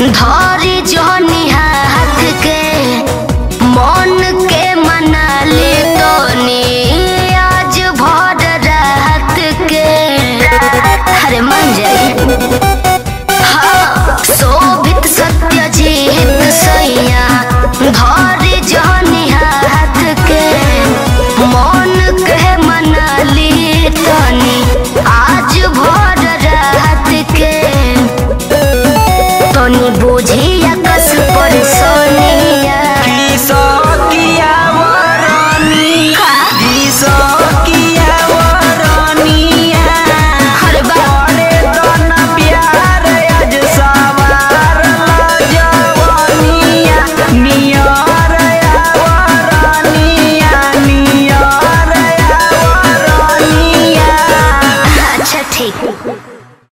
धरी जोनी हाथ के मन के मना ले तोनी आज भर रात के। अरे मन जाई हाँ शोभित सत्यजीत सैया धरी जोनी हाथ के मन के मना ले तोनी आज भर रात के। तोनी बुझिया कस पर सोनिया